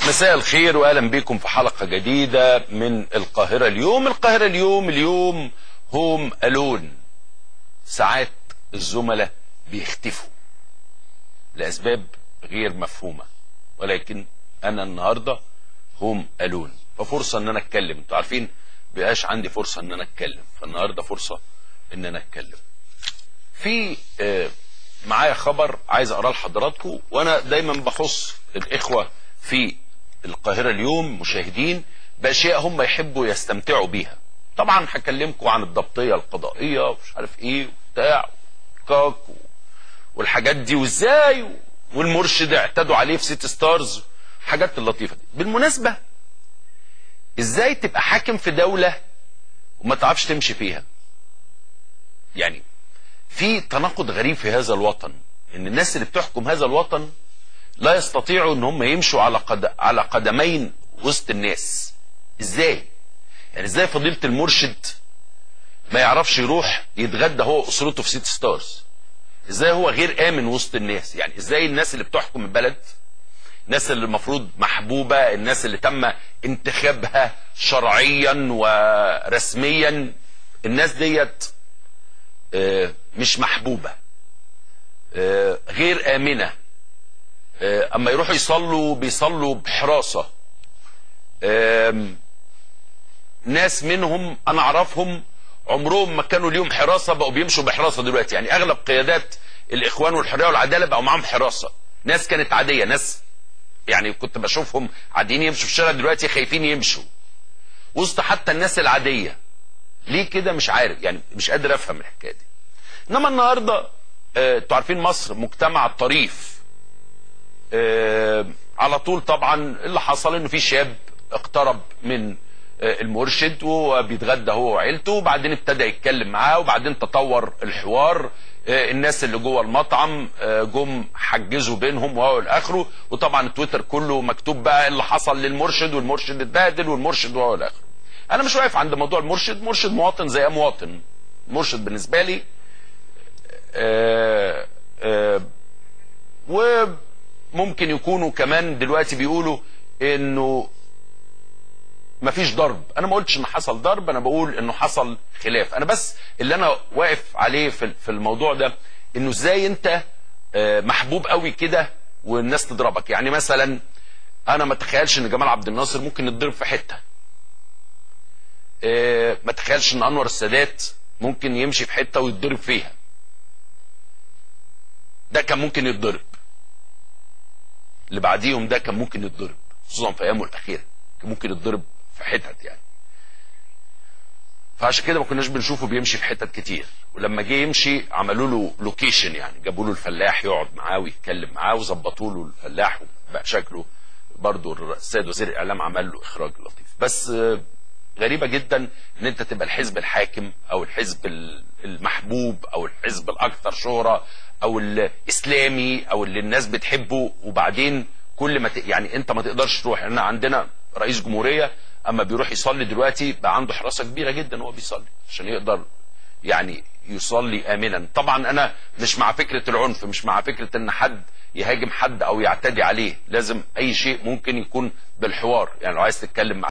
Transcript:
مساء الخير واهلا بكم في حلقة جديدة من القاهرة اليوم. القاهرة اليوم هوم ألون. ساعات الزملاء بيختفوا لأسباب غير مفهومة، ولكن أنا النهاردة هوم ألون، ففرصة إن أنا أتكلم. أنتوا عارفين بقاش عندي فرصة إن أنا أتكلم، فالنهاردة فرصة إن أنا أتكلم. في معايا خبر عايز أقرأه لحضراتكم، وأنا دايما بخص الإخوة في القاهرة اليوم مشاهدين بأشياء هم يحبوا يستمتعوا بيها. طبعا هكلمكم عن الضبطية القضائية ومش عارف ايه وبتاع كاك والحاجات دي وازاي، والمرشد اعتدوا عليه في سيتي ستارز، الحاجات اللطيفة دي. بالمناسبة ازاي تبقى حاكم في دولة وما تعرفش تمشي فيها؟ يعني في تناقض غريب في هذا الوطن، ان الناس اللي بتحكم هذا الوطن لا يستطيعوا ان هم يمشوا على قدمين وسط الناس. ازاي؟ يعني ازاي فضيلة المرشد ما يعرفش يروح يتغدى هو واسرته في سيتي ستارز؟ ازاي هو غير امن وسط الناس؟ يعني ازاي الناس اللي بتحكم البلد، الناس اللي المفروض محبوبة، الناس اللي تم انتخابها شرعيا ورسميا، الناس ديت مش محبوبة، غير امنة، اما يروحوا يصلوا بيصلوا بحراسة. ناس منهم انا اعرفهم عمرهم ما كانوا ليهم حراسة بقوا بيمشوا بحراسة دلوقتي. يعني اغلب قيادات الاخوان والحرية والعدالة بقوا معاهم حراسة. ناس كانت عادية، ناس يعني كنت بشوفهم عاديين يمشوا في الشارع، دلوقتي خايفين يمشوا وسط حتى الناس العادية. ليه كده؟ مش عارف، يعني مش قادر افهم الحكاية دي. انما النهاردة انتوا عارفين مصر مجتمع طريف. على طول طبعا اللي حصل انه في شاب اقترب من المرشد وهو بيتغدى هو وعيلته، وبعدين ابتدى يتكلم معاه، وبعدين تطور الحوار. الناس اللي جوه المطعم جم حجزوا بينهم وهو الاخره، وطبعا التويتر كله مكتوب بقى اللي حصل للمرشد، والمرشد اتبهدل، والمرشد وهو الاخره. انا مش واقف عند موضوع المرشد، مرشد مواطن زي مواطن. المرشد بالنسبه لي وممكن يكونوا كمان دلوقتي بيقولوا انه مفيش ضرب. انا ما قلتش ان حصل ضرب، انا بقول انه حصل خلاف. انا بس اللي انا واقف عليه في الموضوع ده انه ازاي انت محبوب قوي كده والناس تضربك. يعني مثلا انا ما اتخيلش ان جمال عبد الناصر ممكن يتضرب في حته، ما اتخيلش ان انور السادات ممكن يمشي في حته ويتضرب فيها. ده كان ممكن يتضرب، اللي بعديهم ده كان ممكن يتضرب، خصوصا في ايامه الاخيره كان ممكن يتضرب في حتت يعني. فعشان كده ما كناش بنشوفه بيمشي في حتت كتير. ولما جه يمشي عملوا له لوكيشن، يعني جابوا له الفلاح يقعد معاه ويتكلم معاه وظبطوا له الفلاح، وبقى شكله برضه السيد وزير الاعلام عمل له اخراج لطيف. بس غريبه جدا ان انت تبقى الحزب الحاكم او الحزب المحبوب او الحزب الاكثر شهره او الاسلامي او اللي الناس بتحبه، وبعدين كل ما يعني انت ما تقدرش تروح. احنا عندنا رئيس جمهوريه اما بيروح يصلي دلوقتي بقى عنده حراسه كبيره جدا وهو بيصلي عشان يقدر يعني يصلي امنا. طبعا انا مش مع فكره العنف، مش مع فكره ان حد يهاجم حد او يعتدي عليه. لازم اي شيء ممكن يكون بالحوار. يعني لو عايز تتكلم مع